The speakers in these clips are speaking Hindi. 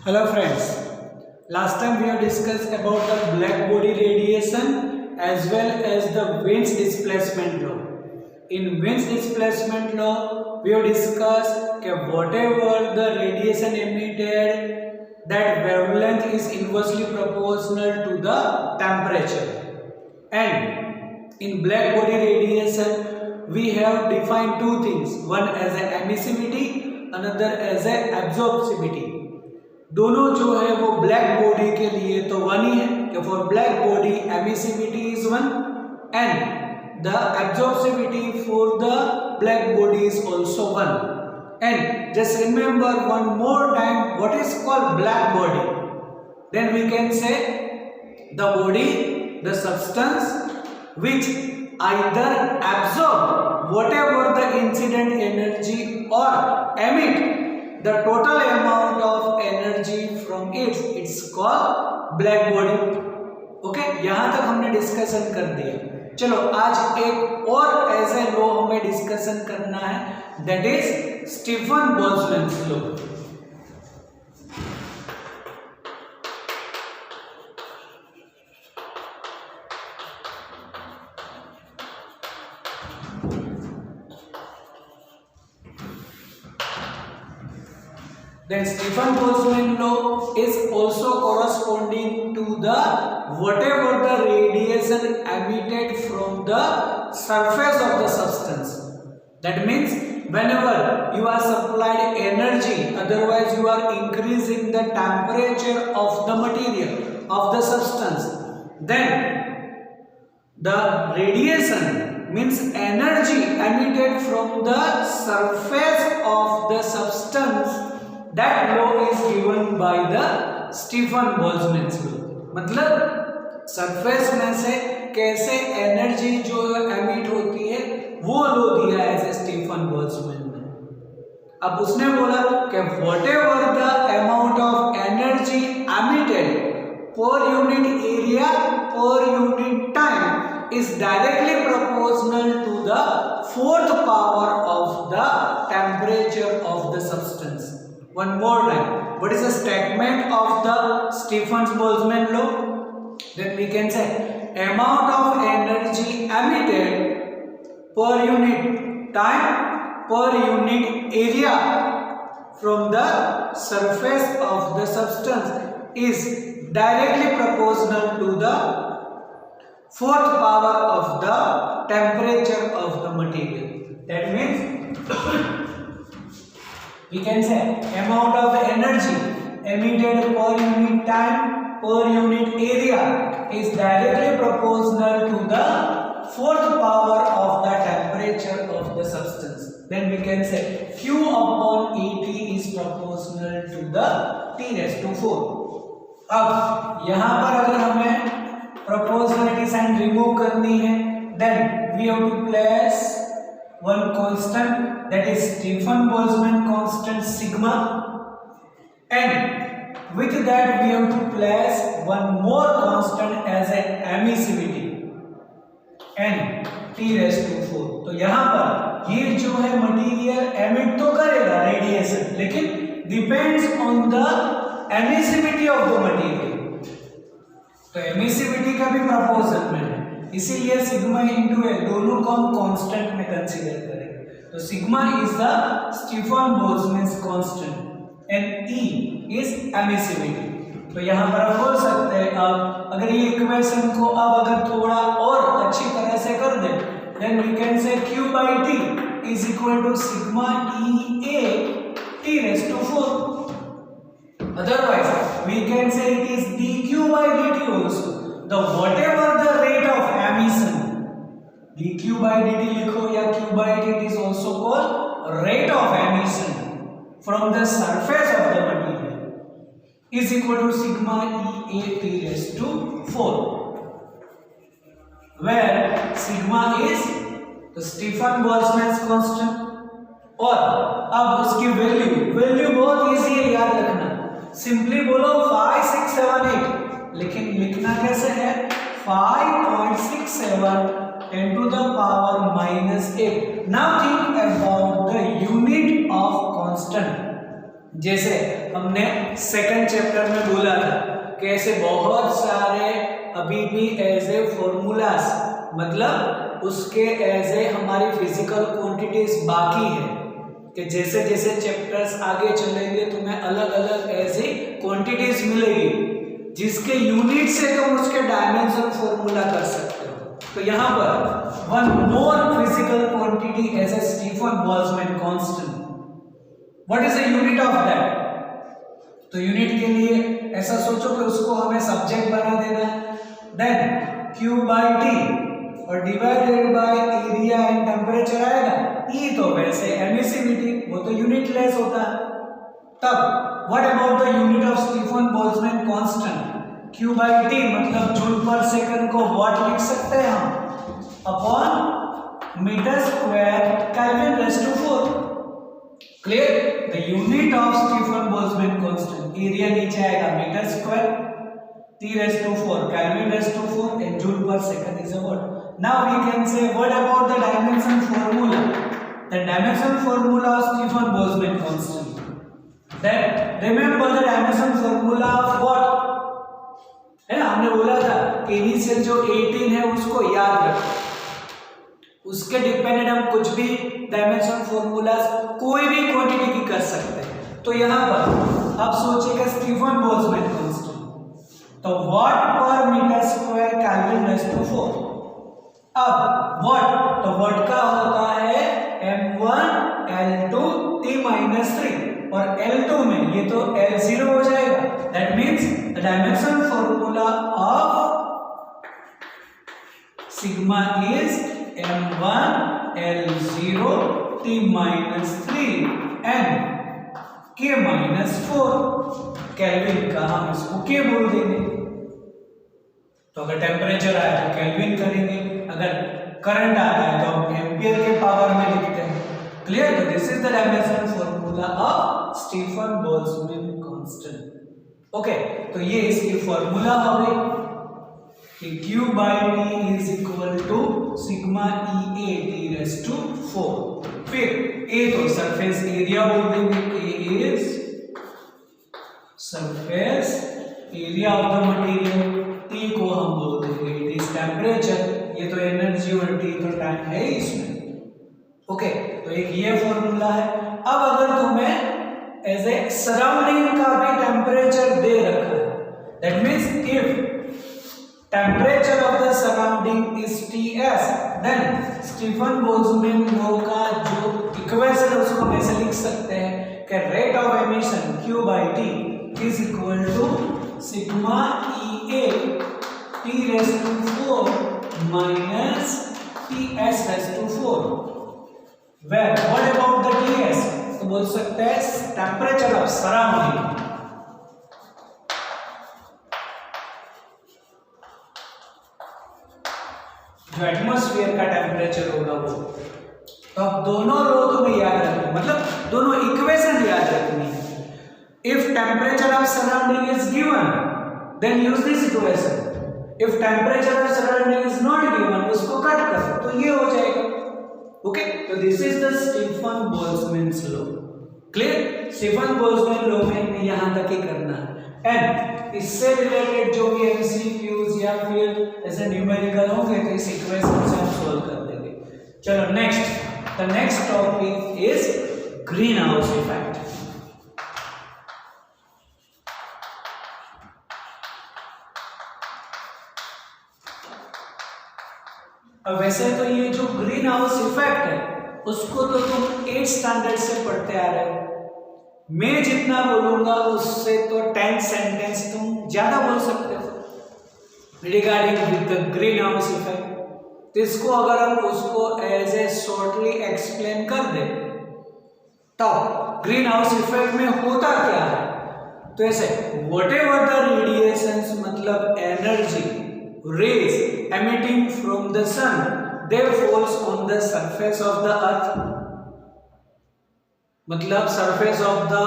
Hello friends, last time we have discussed about the black body radiation as well as the Wiens displacement law. In Wiens displacement law, we have discussed that whatever the radiation emitted, that wavelength is inversely proportional to the temperature. And in black body radiation, we have defined two things, one as an emissivity, another as an absorptivity. दोनों जो है वो ब्लैक बॉडी के लिए तो वन ही है कि for black body emissivity is one and the absorptivity for the black body is also one and just remember one more time what is called black body then we can say the body the substance which either absorb whatever the incident energy or emit the total amount of energy from it, it's called black body. Okay, यहां तक हमने डिस्कशन कर दिया. चलो आज एक और ऐसे लॉ हमें डिस्कशन करना है, that is Stephen Boltzmann law. Then Stefan Boltzmann law is also corresponding to the whatever the radiation emitted from the surface of the substance. That means whenever you are supplied energy, otherwise you are increasing the temperature of the material of the substance, then the radiation means energy emitted from the surface of the substance. That law is given by the Stefan Boltzmann's law. मतलब सरफेस में से कैसे एनर्जी जो एमिट होती है वो लॉ दिया है स्टीफन बोल्ट्जमैन ने. अब उसने बोला कि whatever the amount of energy emitted per unit area per unit time is directly proportional to the fourth power of the temperature of the substance. One more time, what is the statement of the Stefan Boltzmann law? Then we can say amount of energy emitted per unit time per unit area from the surface of the substance is directly proportional to the fourth power of the temperature of the material. That means we can say amount of energy emitted per unit time per unit area is directly proportional to the fourth power of the temperature of the substance. Then we can say Q upon ET is proportional to the T raised to 4. अब यहाँ पर अगर हमें proportionality sign remove करनी है, then we have to place one constant, that is Stefan Boltzmann constant sigma, and with that we have to place one more constant as an emissivity and T raised to 4. तो यहाँ पर ये जो है मटेरियल एमिट तो करेगा रेडिएशन, लेकिन depends on the emissivity of the material. तो एमिसिविटी का भी प्रोपोर्शन में है, इसीलिए सिग्मा इंटू एल दोनों को हम कांस्टेंट में कंसीडर करेंगे. तो sigma is the Stephen Boltzmann constant and E is emissivity. तो यहाँ पर हम बोल सकते हैं अब अगर ये इक्वेशन को अब अगर थोड़ा और अच्छी तरह से कर दें, then we can say Q by T is equal to sigma e A T raised to 4. Otherwise we can say it is dQ by dt also. The whatever the rate of emission, dQ by dt लिखो या Q by t, it is also called rate of emission from the surface of the material is equal to sigma E A T raised to 4, where sigma is the Stefan Boltzmann's constant. और अब उसकी वैल्यू बहुत इजी है याद रखना, सिंपली बोलो 5 6 7 8, लेकिन लिखना कैसे है 5.67 10 to the power minus 8. Now think about the unit of constant. जैसे हमने सेकंड चैप्टर में बोला था कि ऐसे बहुत सारे अभी भी एज ए फॉर्मूलास, मतलब उसके एज ए हमारी फिजिकल क्वांटिटीज बाकी है कि जैसे जैसे चैप्टर्स आगे चलेंगे तुम्हें अलग अलग ऐसी क्वांटिटीज मिलेगी जिसके यूनिट से तुम उसके डायमेंशन फॉर्मूला कर सकते हो। तो यहाँ पर one more physical quantity as a Stefan Boltzmann constant, what is the unit of that? तो यूनिट के लिए ऐसा सोचो कि उसको हमें सब्जेक्ट बना देना है, देन Q बाई टी और divided by area and temperature आएगा। E तो वैसे एमिसिविटी, वो तो यूनिट लेस होता है। तब what about the unit of Stefan Boltzmann constant? Q by T मतलब जूल पर सेकंड को वॉट लिख सकते हैं हम upon metre square kelvin raise to 4। Clear? The unit of Stefan Boltzmann constant, area नीचे आएगा metre square, T raised to 4 Kelvin raised to 4 and joule per second is a watt. Now we can say what about the dimension formula? The dimension formula of Stefan Boltzmann constant. Then remember the dimension formula of what? है ना, हमने बोला था कि इनिशियल जो 18 है उसको याद रखो, उसके डिपेंडेंट हम कुछ भी डायमेंशन फॉर्मूलाज कोई भी क्वांटिटी की कर सकते हैं। तो यहाँ पर आप सोचिएगा स्टीफन बोल्ट्जमैन कांस्टेंट, तो watt per metre square kelvin raise to 4। अब वाट, तो वाट का होता है m1 L2 T-3 और L2 में ये तो L0 हो जाएगा। That means the dimension formula of sigma is m1 L0 T-3 and K-4 kelvin का हम इसको K बोल देंगे। तो अगर टेम्परेचर आए तो केल्विन करेंगे, अगर करंट आता है तो हम एम्पियर के पावर में लिखते हैं। क्लियर? तो this is the dimension formula of Stefan Boltzmann constant. Okay, तो ये इसकी फॉर्मूला हो गई कि Q by T is equal to sigma EA T raise to 4। फिर A तो सरफेस एरिया बोल देंगे, A is surface area of the material, T को हम बोल देंगे इट इज टेम्परेचर, ये तो एनर्जी और T तो टाइम है इसमें। ओके, तो एक ये फॉर्मूला है। अब अगर तुम्हें एज ए सराउंडिंग का भी टेम्परेचर दे रखा है, that means if temperature of the surrounding is Ts, then Stefan Boltzmann law का जो इक्वेशन है उसको ऐसे लिख सकते हैं कि rate of emission Q by T is equal to sigma EA T raised to 4 minus TS raised to 4, where what about the TS? तो बोल सकते हैं टेम्परेचर ऑफ सराउंडिंग। जो एटमॉस्फेयर का टेम्परेचर होगा वो। तो अब दोनों रो तुम्हें याद रखनी, मतलब दोनों इक्वेशन याद रखनी है। If temperature of surrounding is given, then use this equation. If temperature of surrounding is not given, उसको कट कर तो ये हो जाएगा। ओके, तो this is the Stefan Boltzmann's law. Clear? Stefan Boltzmann law में यहाँ तक ही करना है। एंड इससे रिलेटेड जो भी एमसीक्यूज या फिर ऐसे न्यूमेरिकल होंगे तो इस इक्वेशन से हम सॉल्व कर देंगे। चलो next, the next topic is green house effect. अब वैसे तो ये जो ग्रीन हाउस इफेक्ट है उसको तो तुम 8th स्टैंडर्ड से पढ़ते आ रहे हो। मैं जितना बोलूंगा उससे तो 10 सेंटेंस तुम ज्यादा बोल सकते हो regarding with the greenhouse effect. तो इसको अगर हम उसको एज ए शॉर्टली एक्सप्लेन कर दे तो ग्रीन हाउस इफेक्ट में होता क्या है, तो ऐसे व्हाटएवर द रेडिएशंस मतलब energy rays emitting from the sun they falls on the surface of the earth, मतलब surface of the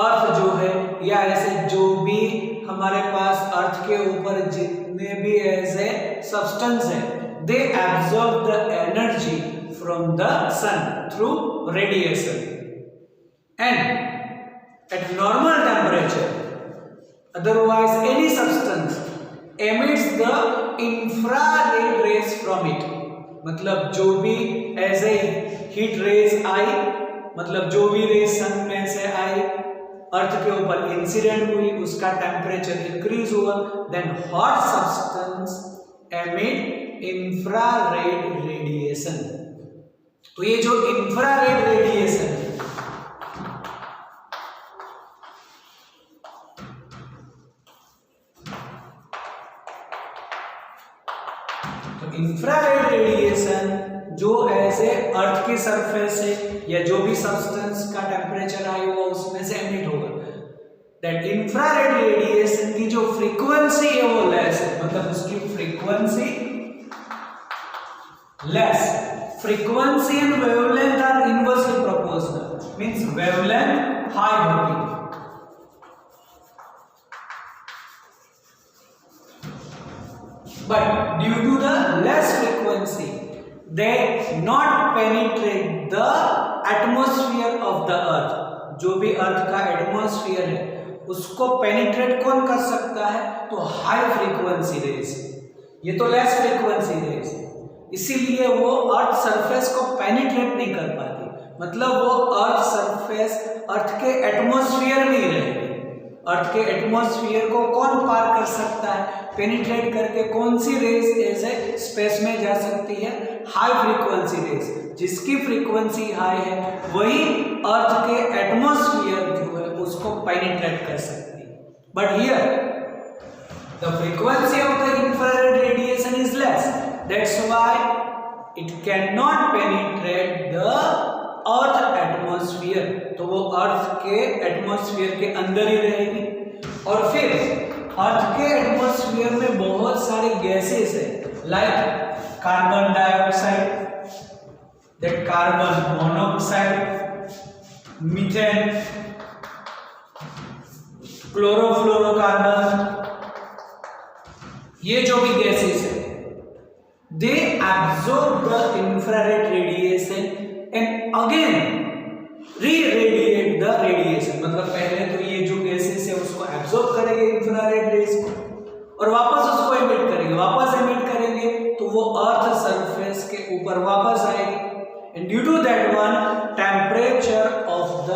earth जो है या ऐसे जो भी हमारे पास अर्थ के ऊपर जितने भी ऐसे सब्सटेंस है they absorb the energy from the sun through radiation and at normal temperature, otherwise any substance emits the infrared rays from it. मतलब जो भी एज ए हीट रेज आई, मतलब जो भी रेज सन में से आई अर्थ के ऊपर इंसिडेंट हुई, उसका टेम्परेचर इंक्रीज हुआ, then hot substance emit infrared radiation. तो ये जो इंफ्रारेड रेडिएशन है, तो इंफ्रारेड रेडिएशन जो ऐसे अर्थ की सरफेस से या जो भी सब्सटेंस का टेम्परेचर हाई हुआ उसमें से एमिट होगा, दैट इंफ्रारेड रेडिएशन की जो फ्रीक्वेंसी है वो लेस है, मतलब उसकी frequency less. Frequency and wavelength are inversely proportional, means wavelength high होगी, but due to the less frequency they not penetrate the atmosphere of the earth। जो भी अर्थ का एटमॉस्फेयर है उसको पेनिट्रेट कौन कर सकता है? तो हाई फ्रीक्वेंसी रेज। ये तो लेस फ्रीक्वेंसी रेज, इसीलिए वो अर्थ सरफेस को पेनिट्रेट नहीं कर पाती, मतलब वो अर्थ सरफेस अर्थ के एटमॉस्फेयर में ही रहेगी। अर्थ के एटमॉस्फेयर को कौन पार कर सकता है? पेनिट्रेट करके कौन सी रेज ऐसे स्पेस में जा सकती है? High frequency rays. जिसकी फ्रीक्वेंसी हाई है वही अर्थ के एटमॉस्फेयर जो है उसको पेनिट्रेट कर सकती है। But here the frequency of the infrared radiation is less, that's why it can not penetrate the earth atmosphere. तो वो अर्थ के एटमॉस्फेयर के अंदर ही रहेगी। और फिर अर्थ के एटमॉस्फेयर में बहुत सारे गैसेस है, like carbon dioxide, that carbon monoxide, methane, chlorofluorocarbon, ये जो भी गैसेस है they absorb the infrared radiation and again reradiate the radiation. मतलब पहले तो ये जो गैसेस है उसको एब्जॉर्ब करेंगे इंफ्रारेड रेज को और वापस उसको एमिट करेंगे, वापस एमिट करेंगे तो वो अर्थ सरफेस के ऊपर वापस आएगी। And due to that one temperature of the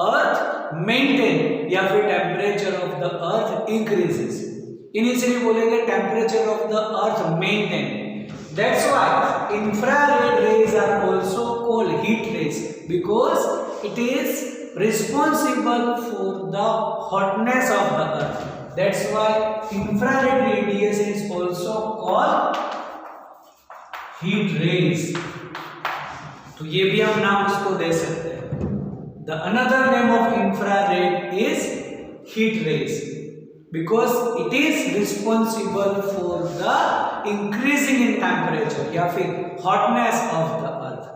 earth maintain या फिर temperature of the earth increases. Initially बोलेंगे temperature of the earth maintain, that's why infrared rays are also called heat rays because it is responsible for the hotness of the earth, that's why infrared radiation is also called heat rays। तो ये भी हम नाम उसको दे सकते हैं। The another name of infrared is heat rays because it is responsible for the increasing in temperature या फिर hotness of the earth।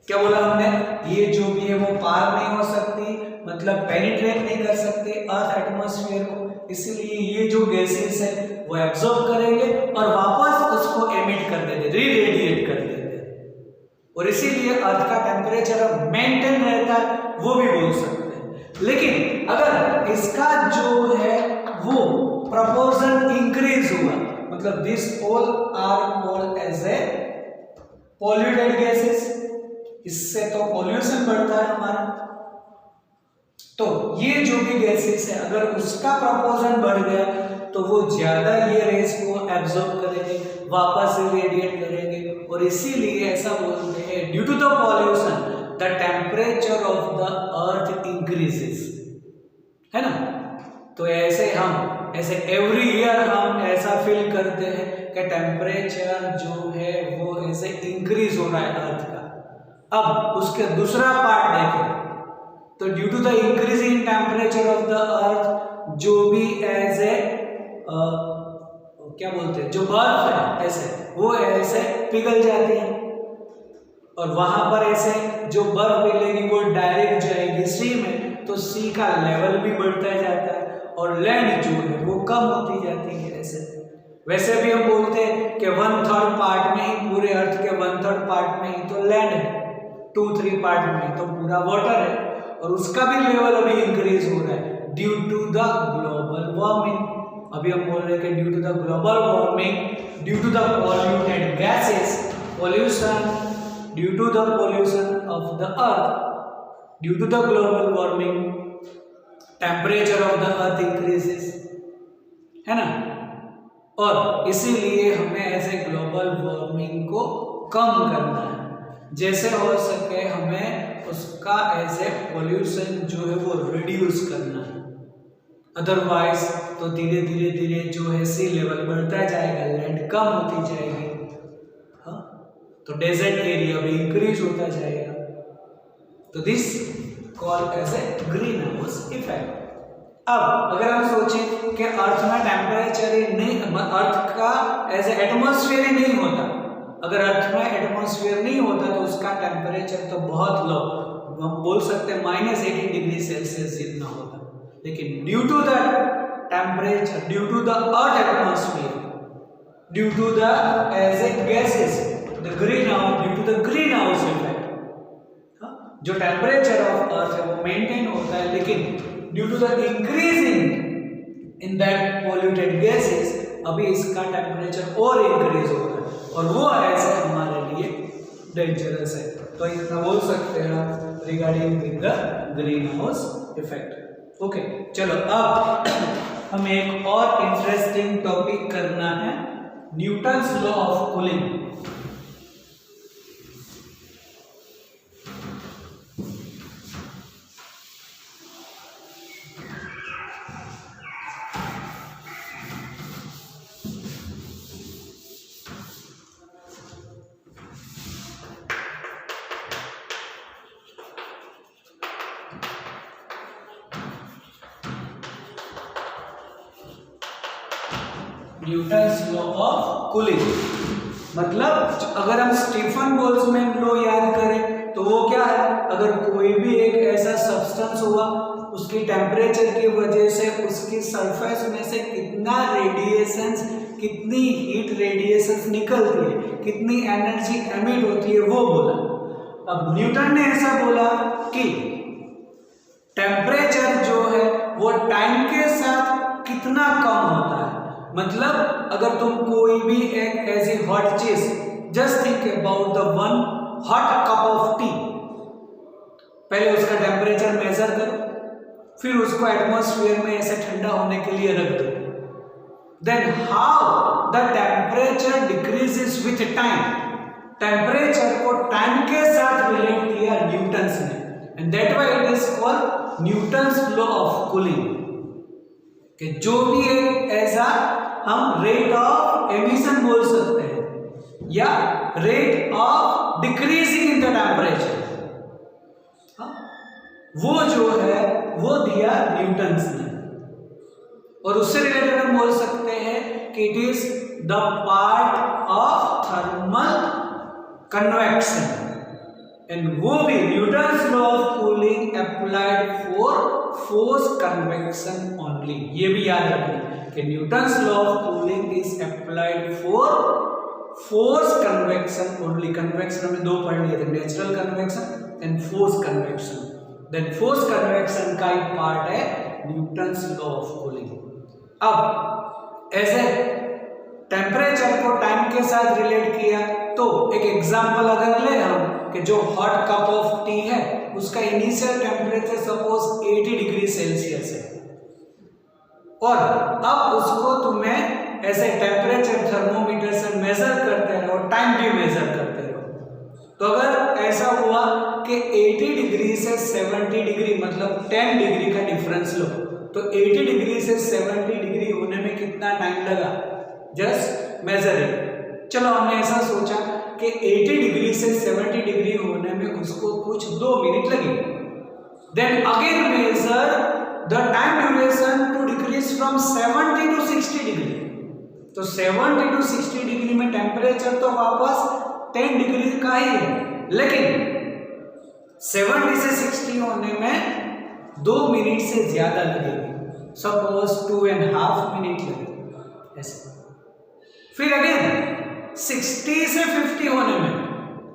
क्या बोला हमने? ये जो भी है वो पार नहीं हो सकती, मतलब पेनिट्रेट नहीं कर सकते अर्थ एटमॉस्फेयर को, इसलिए ये जो गैसेस है वो एब्जॉर्ब करेंगे और वापस उसको एमिट कर देते, री-रेडिएट कर देते, और इसीलिए अर्थ का टेम्परेचर मेंटेन रहता है, वो भी बोल सकते हैं। लेकिन अगर इसका जो है वो प्रोपोर्शन इंक्रीज हुआ, मतलब this all are called as a polluted gases, इससे तो पॉल्यूशन बढ़ता है हमारा। तो ये जो भी गैसेस है अगर उसका प्रोपोर्शन बढ़ गया तो वो ज्यादा ये रेस को एब्जॉर्ब करेंगे, वापस रेडिएट करेंगे, और इसीलिए ऐसा बोलते हैं due to the pollution the temperature of the earth increases, है ना। तो ऐसे एवरी ईयर हम ऐसा फील करते हैं कि टेम्परेचर जो है वो ऐसे इंक्रीज हो रहा है अर्थ का। अब उसके दूसरा पार्ट देखें तो due to the increasing temperature of the earth जो भी एज ए क्या बोलते हैं जो बर्फ है ऐसे वो ऐसे पिघल जाती है, और वहां पर ऐसे जो बर्फ पिघलेगी वो डायरेक्ट जाएगी सी में, तो सी का लेवल भी बढ़ता जाता है और लैंड जो है वो कम होती जाती है। ऐसे वैसे भी हम बोलते हैं कि 1/3 पार्ट में ही, पूरे अर्थ के 1/3 पार्ट में ही तो लैंड है, 2-3 पार्ट में तो पूरा वाटर है, और उसका भी लेवल अभी इंक्रीज हो रहा अभी हम बोल रहे हैं कि due to the global warming, due to the polluted gases, pollution, due to the pollution of the earth, due to the global warming, temperature of the earth increases, है ना। और इसीलिए हमें ऐसे ग्लोबल वार्मिंग को कम करना है, जैसे हो सके हमें उसका ऐसे पोल्यूशन जो है वो रिड्यूस करना है। अदरवाइज तो धीरे धीरे धीरे जो है सी लेवल बढ़ता जाएगा, लैंड कम होती जाएगी, तो डेजर्ट एरिया भी इंक्रीज होता जाएगा। तो this call as a greenhouse effect. अब अगर हम सोचें कि अर्थ में टेम्परेचर ही नहीं, अर्थ का एज ए एटमॉस्फेयर ही नहीं होता, अगर अर्थ में एटमॉस्फेयर नहीं होता तो उसका टेम्परेचर तो बहुत लो, हम बोल सकते हैं -80 डिग्री सेल्सियस जितना होता। लेकिन due to the temperature, due to the earth atmosphere, due to the as a gases, the greenhouse, due to the greenhouse effect, जो टेम्परेचर ऑफ अर्थ है वो मेंटेन होता है, लेकिन due to the increasing in that polluted gases अभी इसका टेम्परेचर और इंक्रीज होता है, और वो ऐसे हमारे लिए डेंजरस है। तो इतना बोल सकते हैं regarding with the greenhouse effect. Okay, चलो अब हमें एक और इंटरेस्टिंग टॉपिक करना है, Newton's law of cooling. Newton's law of cooling मतलब अगर हम स्टीफन बोल्ट्जमैन लॉ याद करें तो वो क्या है, अगर कोई भी एक ऐसा सब्सटेंस हुआ, उसकी टेम्परेचर की वजह से उसकी सरफेस में से कितना रेडिएशंस, कितनी हीट रेडिएशंस निकलती है, कितनी एनर्जी एमिट होती है, वो बोला। अब न्यूटन ने ऐसा बोला कि टेम्परेचर जो है वो टाइम के साथ कितना कम होता है। मतलब अगर तुम कोई भी एक ऐसी हॉट चीज, just think about the one hot cup of T, पहले उसका टेम्परेचर मेजर करो, फिर उसको एटमॉस्फेयर में ऐसे ठंडा होने के लिए रख दो, then how the temperature decreases with time. Temperature को टाइम के साथ रिलेट किया न्यूटन्स ने, and that why it is called Newton's law of cooling, कि जो भी एक ऐसा हम रेट ऑफ एमिशन बोल सकते हैं या rate of decreasing in the temperature, वो जो है वो दिया न्यूटन्स ने। और उससे रिलेटेड हम बोल सकते हैं कि it is the part of thermal convection, and वो भी Newton's law of cooling applied for force convection only. ये भी याद रखना कि Newton's law of cooling is applied for force convection only. Convection हमने दो पढ़ लिए थे, natural convection and force convection. Then force convection का एक पार्ट है न्यूटन्स लॉ ऑफ कूलिंग। अब ऐसे टेम्परेचर को टाइम के साथ रिलेट किया, तो एक एग्जांपल अगर ले हम कि जो हॉट कप ऑफ टी है उसका initial temperature suppose 80 degree Celsius है, और अब उसको तुम्हें ऐसे टेम्परेचर थर्मोमीटर से मेजर करते रहो, टाइम भी मेजर करते रहो। तो अगर ऐसा हुआ कि 80 डिग्री से 70 डिग्री मतलब 10 डिग्री का डिफरेंस लो, तो 80 डिग्री से 70 डिग्री होने में कितना टाइम लगा, जस्ट मेजर इट। चलो हमने ऐसा सोचा कि 80 डिग्री से 70 डिग्री होने में उसको कुछ 2 मिनट लगे। Then again measure the time duration to decrease from 70 to 60 degree. तो 70 टू 60 डिग्री में टेम्परेचर तो वापस 10 डिग्री का ही है, लेकिन 70 से 60 होने में 2 मिनट से ज्यादा लगेगी, सपोज 2.5 मिनट लगेगी ऐसे। फिर अगेन 60 से 50 होने में,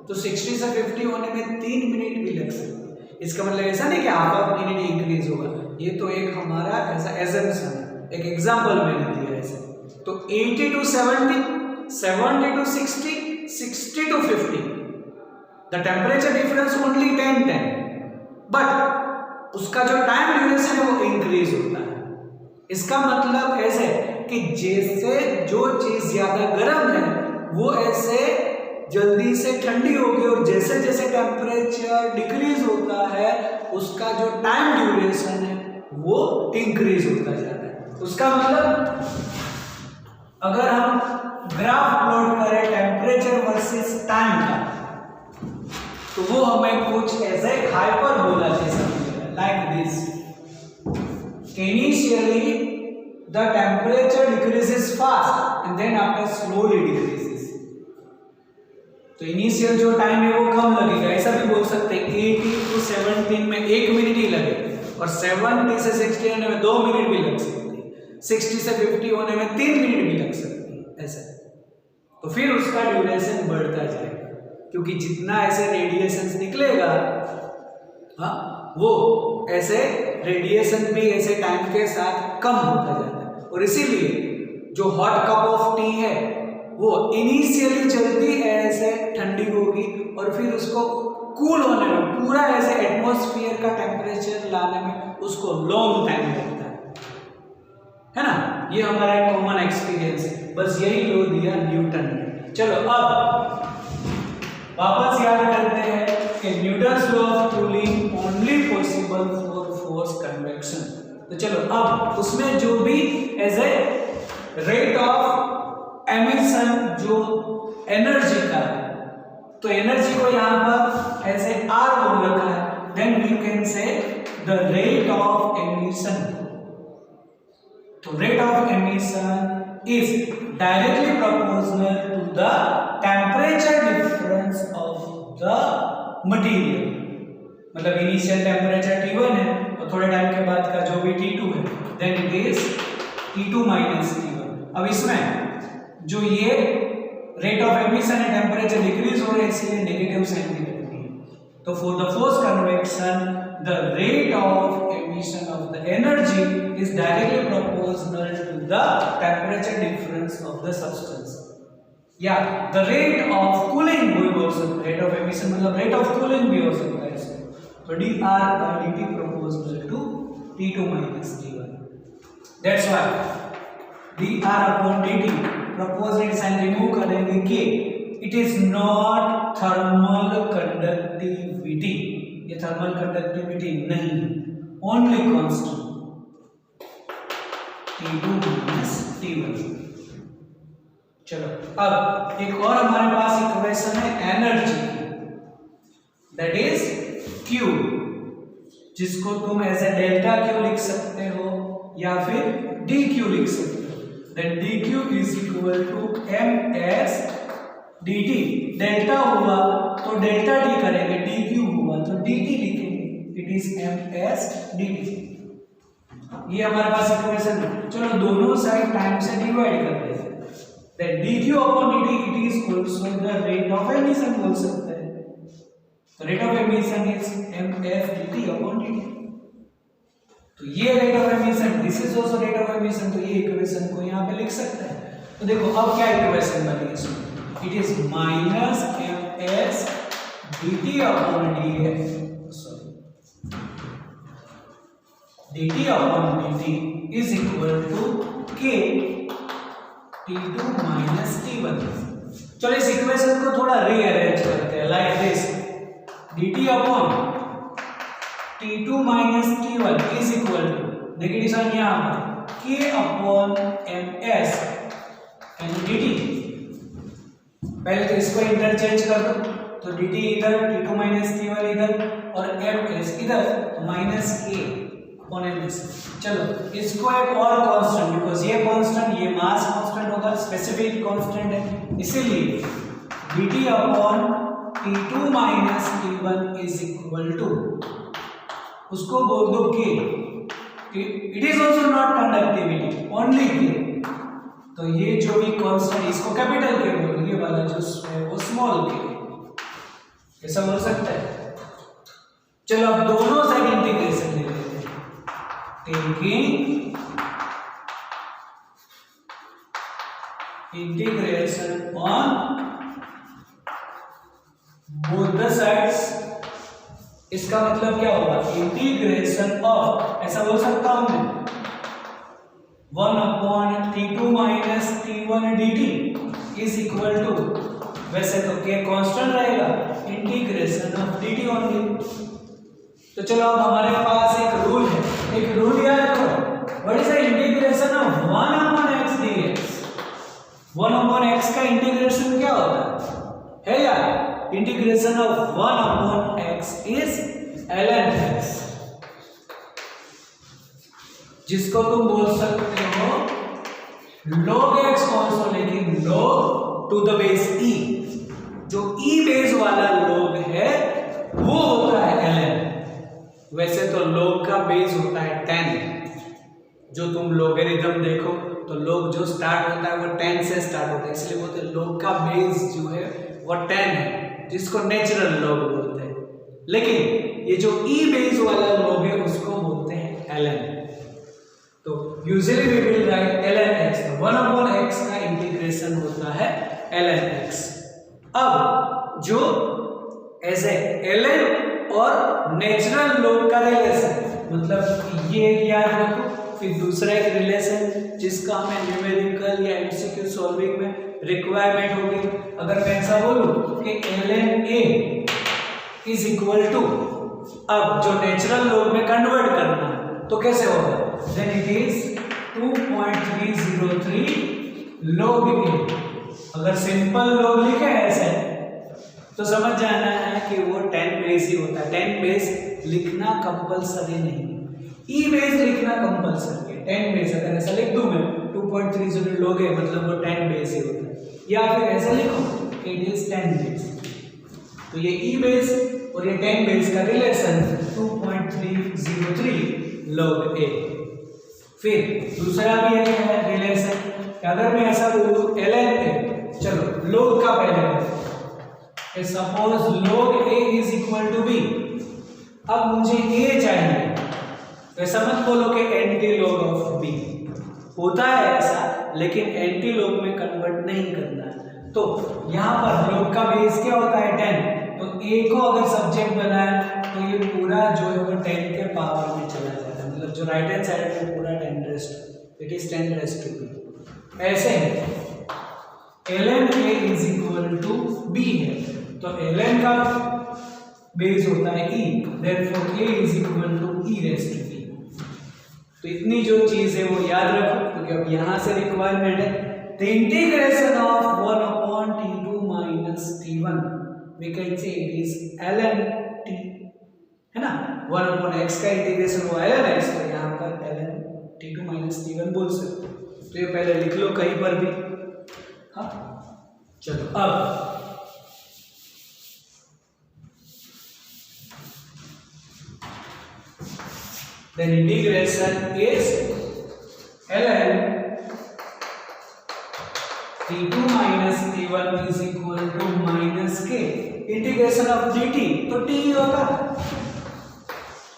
तो 60 से 50 होने में 3 मिनट भी लग सकते हैं। इसका मतलब ऐसा नहीं कि हाफ मिनट इंक्रीज होगा, ये तो एक हमारा ऐसा एजम्पशन है। एक एग्जांपल मैंने दिया ऐसे। तो 80 to 70, 70 to 60, 60 to 50, the temperature difference only 10-10, but उसका जो टाइम ड्यूरेशन है वो इंक्रीज होता है। इसका मतलब ऐसे कि जैसे जो चीज ज्यादा गर्म है वो ऐसे जल्दी से ठंडी होगी, और जैसे जैसे टेम्परेचर डिक्रीज होता है उसका जो टाइम ड्यूरेशन है वो इंक्रीज होता जाता है। उसका मतलब अगर हम ग्राफ प्लॉट करें टेम्परेचर वर्सेस टाइम का, तो वो हमें कुछ ऐसे हाइपरबोला जैसा मिलेगा, like this. Initially the temperature decreases fast and then after slowly decreases. तो इनिशियल जो टाइम है वो कम लगेगा, ऐसा भी बोल सकते हैं। 80 to 17 में 1 मिनट ही लगे, और 70 से 60 होने में 2 मिनट भी लग सकती है, 60 से 50 होने में 3 मिनट भी लग सकती है, ऐसा। तो फिर उसका ड्यूरेशन बढ़ता जाएगा, क्योंकि जितना ऐसे रेडिएशन निकलेगा, हाँ, वो ऐसे रेडिएशन भी ऐसे टाइम के साथ कम होता जाता है। और इसीलिए जो हॉट कप ऑफ टी है वो इनिशियली चलती है ऐसे ठंडी होगी, और फिर उसको कूल होने में, पूरा ऐसे एटमॉस्फेयर का टेम्परेचर लाने में उसको लॉन्ग टाइम लगता है ना। ये हमारा एक कॉमन एक्सपीरियंस है, बस यही लो दिया न्यूटन ने। चलो अब वापस याद करते हैं कि Newton's law of cooling only possible for force convection. तो चलो अब उसमें जो भी as a rate of emission जो एनर्जी का है, तो एनर्जी को यहाँ पर ऐसे R बोल रखा है, then we can say the rate of emission. तो rate of emission is directly proportional to the temperature difference of the material. मतलब इनिशियल टेम्परेचर T1 है और थोड़े टाइम के बाद का जो भी T2 है, then it is T2 minus T1। अब इसमें जो ये रेट ऑफ एमिशन है, टेम्परेचर डिक्रीज हो रहा है, इसलिए नेगेटिव साइन भी लगती है। तो for the force convection the rate of emission of the energy is directly proportional to the temperature difference of the substance, या द रेट ऑफ कूलिंग भी बोल सकते हैं। रेट ऑफ एमिशन मतलब रेट ऑफ कूलिंग भी हो सकता है इसको। तो dr by dt proportional to T2 minus T1. That's why dr upon dt proportional sign remove करेंगे कि it is not thermal conductivity, ये थर्मल कंडक्टिविटी नहीं, only constant T2 minus T1। चलो अब एक और हमारे पास इक्वेशन है एनर्जी की, दैट इज Q, जिसको तुम ऐसे डेल्टा Q लिख सकते हो या फिर dQ लिख सकते हो। Then dQ is equal to ms dt। Delta हुआ तो डेल्टा टी करेंगे, dQ हुआ तो dt लिखेंगे, इट इज ms dt। ये हमारे पास इक्वेशन है। चलो दोनों साइड टाइम से डिवाइड कर देते हैं, then dQ upon dt it is also the rate of emission बोल सकते हैं। तो rate of emission is mf dt upon dt। तो ये rate of emission, this is also rate of emission, तो ये इक्वेशन को यहाँ पे लिख सकते हैं। तो देखो अब क्या इक्वेशन बनी इसमें, it is minus ms dt upon dt upon dt is equal to k T2 minus T1। चलो इस इक्वेशन को थोड़ा रीअरेंज करते हैं, like this, dt upon T2 minus T1 is equal to, negative sign यहाँ पर, k upon ms and dt। पहले तो इसको इंटरचेंज कर दो, तो dt इधर, T2 माइनस T1 इधर, और ms इधर, माइनस k अपॉन ms। चलो इसको एक और कांस्टेंट, बिकॉज ये कांस्टेंट, ये मास कांस्टेंट होगा, स्पेसिफिक कांस्टेंट है, इसीलिए dt upon T2 minus T1 is equal to, उसको बोल दो k, it is also not conductivity, only k। तो ये जो भी कांस्टेंट, इसको कैपिटल के बोलो, ये वाला जो है वो स्मॉल k, ऐसा बोल सकता है। चलो अब दोनों साइड इंटीग्रेशन ले लेते हैं, taking integration on both the sides. इसका मतलब क्या होगा, इंटीग्रेशन ऑफ, ऐसा बोल सकता हूं मैं, 1/t2 minus t1 dt is equal to, वैसे तो k कांस्टेंट रहेगा, इंटीग्रेशन ऑफ dt ओनली। तो चलो अब हमारे पास एक रूल है, एक रूल याद करो, what is the integration of 1/x dx। 1/x का इंटीग्रेशन क्या होता है यार, integration of 1/x is ln x, जिसको तुम बोल सकते हो log x ऑल्सो, लेकिन log to the base e, जो e बेस वाला log है वो होता है ln। वैसे तो log का बेस होता है 10, जो तुम लोगरिथम देखो तो log जो स्टार्ट होता है वो 10 से स्टार्ट होता है, इसलिए बोलते हैं log का बेस जो है वो 10 है, जिसको नेचुरल log बोलते हैं। लेकिन ये जो e बेस वाला log है उसको बोलते हैं ln। तो usually we will write ln x, तो 1/x का इंटीग्रेशन होता है ln x। अब जो ऐसे ln और नेचुरल log का रिलेशन, मतलब ये याद रखो। फिर दूसरा एक रिलेशन जिसका हमें न्यूमेरिकल या एमसीक्यू सॉल्विंग में रिक्वायरमेंट होगी, अगर मैं ऐसा बोलूं कि ln a is equal to, अब जो नेचुरल log में कन्वर्ट करना है तो कैसे होगा, then it is 2.303 log a। अगर सिंपल log लिखे ऐसे तो समझ जाना है कि वो 10 बेस ही होता है। 10 बेस लिखना कंपलसरी नहीं, ई बेस लिखना कंपलसरी है। 10 बेस अगर ऐसा लिख दूं मैं 2.30 log a, मतलब वो 10 बेस ही होता है। या फिर ऐसा लिखो कि इट इज 10 बेस, तो ये ई बेस और ये 10 बेस का रिलेशन 2.303 log a। फिर दूसरा भी है रिलेशन, अगर मैं ऐसा बोलूं ln a, चलो log का पहले suppose log a is equal to b। अब मुझे a चाहिए, ऐसा मत बोलो कि एंटी log ऑफ b, होता है ऐसा, लेकिन एंटी log में कन्वर्ट नहीं करना है। तो यहाँ पर log का बेस क्या होता है 10, तो a को अगर सब्जेक्ट बनाए तो ये पूरा जो है वो 10 के पावर में चला जाता है, मतलब जो राइट हैंड साइड में पूरा 10 raised, it is 10 raised to b। ऐसे ln a is equal to b है, तो ln का बेस होता है e, therefore a is equal to e raised to b। तो इतनी जो चीज है वो याद रखो, क्योंकि अब यहां से रिक्वायरमेंट है। The integration of 1/t2 minus t1 we can say it is ln t, है ना। 1/x का इंटीग्रेशन हुआ ln x, तो यहां पर ln t2 माइनस t1 बोल सकते हो। तो ये पहले लिख लो कहीं पर भी। हाँ चलो, अब then integration is ln t2 minus t1 is equal to minus k integration of dt, तो t ही होगा,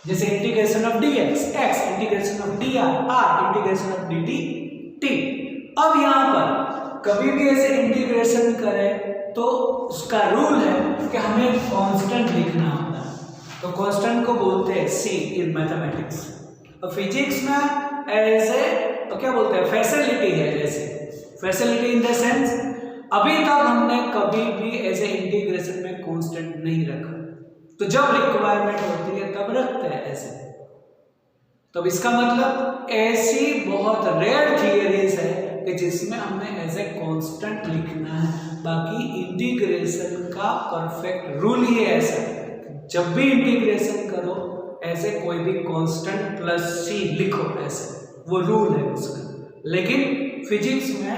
जैसे integration of dx x, integration of dr r, integration of dt t। अब यहाँ पर कभी भी ऐसे इंटीग्रेशन करें तो उसका रूल है कि हमें कांस्टेंट लिखना होता है, तो कांस्टेंट को बोलते हैं c इन मैथमेटिक्स। और फिजिक्स में ऐसे तो क्या बोलते हैं, फैसिलिटी है। ऐसे फैसिलिटी इन द सेंस अभी तक हमने कभी भी ऐसे इंटीग्रेशन में कांस्टेंट नहीं रखा, तो जब रिक्वायरमेंट होती है तब रखते हैं ऐसे। तो इसका मतलब ऐसी बहुत रेयर थियरीज है कि जिसमें हमें ऐसे कांस्टेंट लिखना है। बाकी इंटीग्रेशन का परफेक्ट रूल ही है ऐसा, जब भी इंटीग्रेशन करो ऐसे कोई भी कांस्टेंट प्लस c लिखो, ऐसे वो रूल है उसका। लेकिन फिजिक्स में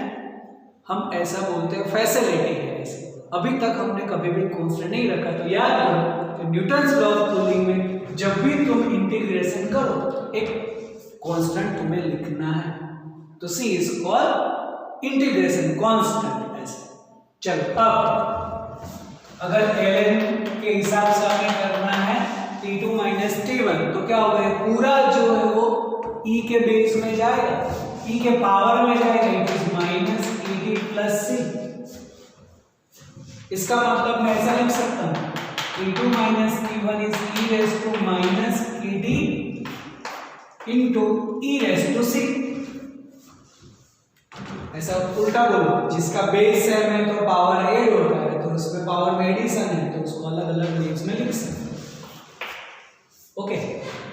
हम ऐसा बोलते हैं, फैसिलिटी है ऐसे। अभी तक हमने कभी भी कांस्टेंट नहीं रखा। तो याद रखो कि न्यूटन्स लॉ ऑफ कूलिंग में जब भी तुम इंटीग्रेशन करो एक कांस्टेंट तुम्हें लिखना है, तो c is called integration constant ऐसे। चलो, अब अगर ln के हिसाब से हमें करना है t2 माइनस t1, तो क्या होगा, पूरा जो है वो e के बेस में जाएगा, e के पावर में जाएगा, it is minus e t plus c. इसका मतलब मैं ऐसा लिख सकता हूं T2 minus T1 is e raise to minus Kt into e raise to c. ऐसा उल्टा बोलो, जिसका बेस है में तो पावर ऐड होता है तो उसमें पावर में एडिशन है तो उसको अलग अलग नेम्स में लिख सकते हैं। ओके,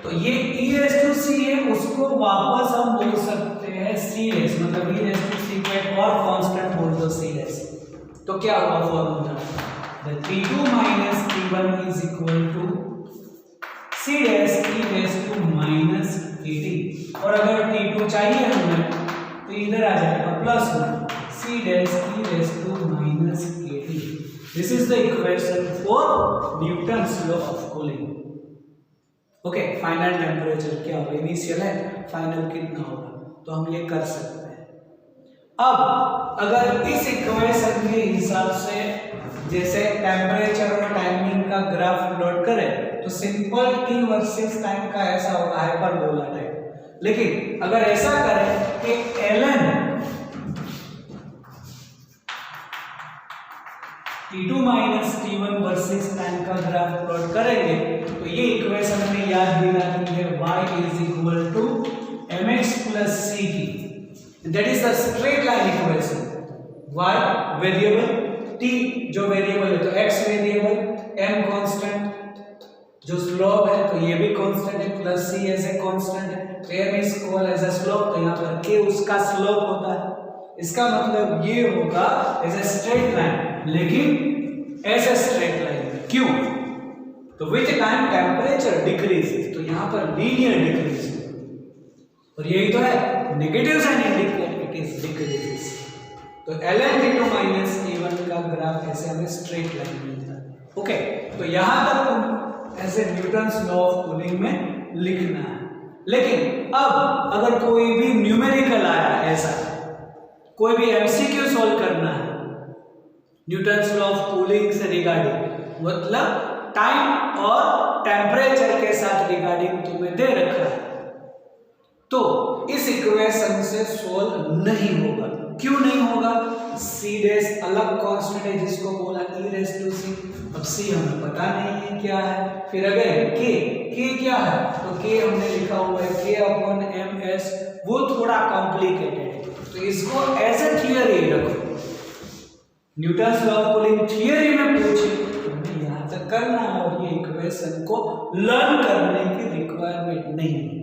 तो ये e रेस टू सी है, उसको वापस हम बोल सकते हैं c रेस, मतलब e रेस टू सी को एक और कांस्टेंट बोल दो c रेस। तो क्या हुआ formula, the T2 minus T1 is equal to c raise e raise to minus Kt। और अगर T2 चाहिए हमें तो इधर आ जाएगा प्लस में c dash e raise to minus Kt। This is the equation for Newton's law of cooling. Okay, final temperature क्या होगा, इनिशियल है, फाइनल कितना होगा, तो हम ये कर सकते हैं। अब अगर इस इक्वेशन के हिसाब से जैसे टेम्परेचर और टाइमिंग का ग्राफ प्लॉट करें तो सिंपल t वर्सेस टाइम का ऐसा होगा हाइपरबोला टाइप। लेकिन अगर ऐसा करें कि ln T2 minus T1 versus time का ग्राफ प्लॉट करेंगे तो ये इक्वेशन में याद दिलाती है y is equal to mx plus c की, that is the straight line equation. y variable, t जो वेरिएबल है तो x वेरिएबल, m कांस्टेंट जो स्लोप है तो ये भी कांस्टेंट है, plus c as a constant है, तो m is called as a slope, तो यहाँ पर k उसका स्लोप होता है। इसका मतलब ये होगा एज ए स्ट्रेट लाइन, लेकिन ऐसे स्ट्रेट लाइन क्यों, तो विच टाइम टेम्परेचर डिक्रीज, तो यहां पर लीनियर डिक्रीज, और यही तो है negative sign indicate it is decreases. तो ln T2 माइनस T1 का ग्राफ ऐसे हमें स्ट्रेट लाइन मिलता है। ओके, तो यहां तक ऐसे न्यूटन्स लॉ ऑफ कूलिंग में लिखना है। लेकिन अब अगर कोई भी न्यूमेरिकल आया, ऐसा कोई भी एमसीक्यू सॉल्व करना है न्यूटन्स लॉ ऑफ कूलिंग से रिगार्डिंग, मतलब टाइम और टेम्परेचर के साथ रिगार्डिंग तुम्हें दे रखा है, तो इस इक्वेशन से सॉल्व नहीं होगा। क्यों नहीं होगा, c डैश अलग कांस्टेंट है जिसको बोला e रेस टू c, अब c हमें पता नहीं है क्या है, फिर अगर k क्या है, तो k हमने लिखा हुआ है k अपॉन ms, वो थोड़ा कॉम्प्लिकेटेड है, तो इसको एज ए थियरी रखो। Newton's law of cooling theory में पूछे तो हमें यहां तक करना है, और ये इक्वेशन को लर्न करने की रिक्वायरमेंट नहीं है।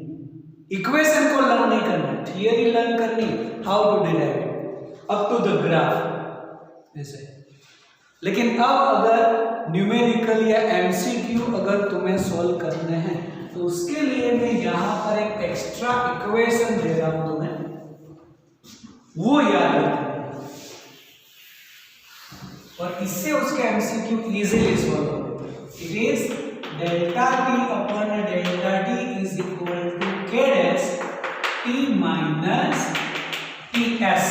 इक्वेशन को लर्न नहीं करना, थियरी लर्न करनी, how to derive up to the graph ऐसे। लेकिन अब अगर न्यूमेरिकल या एमसीक्यू अगर तुम्हें सॉल्व करने हैं तो उसके लिए मैं यहां पर एक एक्स्ट्रा इक्वेशन दे रहा हूं तुम्हें, वो याद रखना और इससे उसके एमसीक्यू इजीली सॉल्व होंगे। It is delta t upon delta t is equal to k dash t minus ts।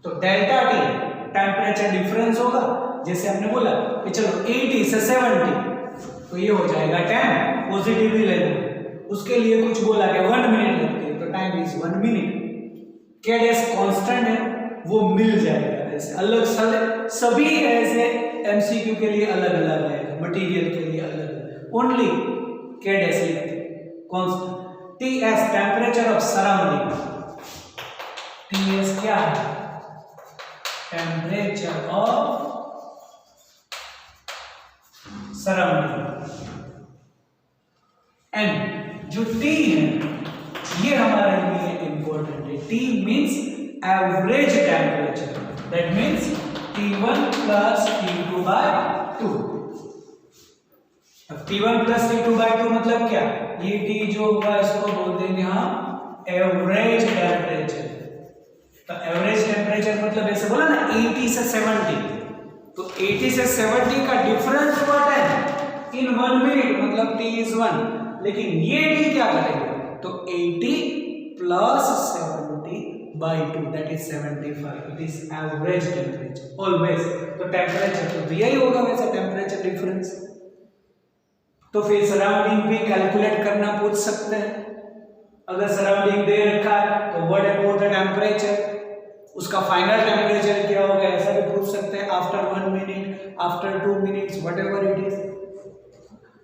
तो डेल्टा टी टेम्परेचर डिफरेंस होगा, जैसे हमने बोला कि चलो 80 से 70, तो ये हो जाएगा 10 पॉजिटिवली लेना, उसके लिए कुछ बोला कि 1 मिनट लगती है, तो time is 1 minute. k dash constant है वो मिल जाएगा, ऐसे अलग सभी ऐसे एमसीक्यू के लिए अलग अलग आएगा, मटेरियल के लिए अलग, ओनली k डैश लिखते constant. ts temperature of surrounding, ts क्या है, टेम्परेचर ऑफ सराउंडिंग, एंड जो t है ये हमारे लिए इंपॉर्टेंट है। t means average temperature, that means T1 plus T2 by 2। अब T1 प्लस T2 बाय 2 मतलब क्या, ये T जो होगा इसको बोल देंगे हम एवरेज टेम्परेचर। तो एवरेज टेम्परेचर मतलब ऐसे बोला ना 80 से 70, तो 80 से 70 का डिफरेंस व्हाट है इन 1 मिनट, मतलब t इज 1, लेकिन ये t क्या करेगा, तो 80 plus 70 by 2 that is 75, it is average temperature always। तो टेम्परेचर तो दिया ही होगा वैसे टेम्परेचर डिफरेंस, तो फिर सराउंडिंग भी कैलकुलेट करना पूछ सकते हैं। अगर सराउंडिंग दे रखा है तो व्हाट अबाउट द टेम्परेचर, उसका फाइनल टेम्परेचर क्या होगा ऐसा भी पूछ सकते हैं, after 1 minute, after 2 minutes, whatever it is.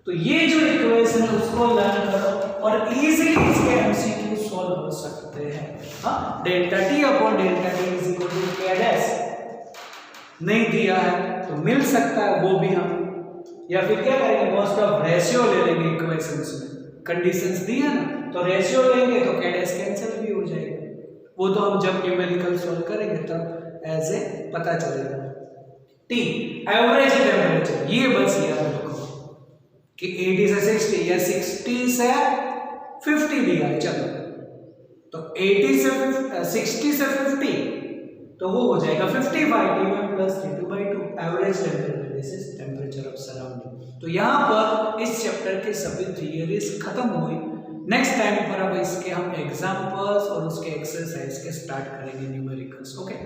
तो ये जो इक्वेशन है उसको लर्न करो और इजीली इसके एमसीक्यू सॉल्व हो सकते हैं। हाँ, delta t upon delta t is equal to k dash नहीं दिया है तो मिल सकता है वो भी हम, या फिर क्या करेंगे मोस्ट ऑफ रेशियो ले लेंगे इक्वेशंस में, कंडीशंस दी है ना तो रेशियो लेंगे तो के डैश कैंसिल भी हो जाएगा, वो तो हम जब न्यूमेरिकल सॉल्व करेंगे तब एज ए पता चलेगा। टी एवरेज टेम्परेचर, ये बस याद रखो कि 80 से 60 या 60 से 50 दिया है, चलो तो 80 से 60 से 50 तो वो हो जाएगा 55 T1 plus T2/2 average temperature, this is temperature of surrounding. तो यहाँ पर इस चैप्टर के सभी थियरीज खत्म हुई। नेक्स्ट टाइम पर अब इसके हम एग्जांपल्स और उसके एक्सरसाइज के स्टार्ट करेंगे न्यूमेरिकल्स। ओके।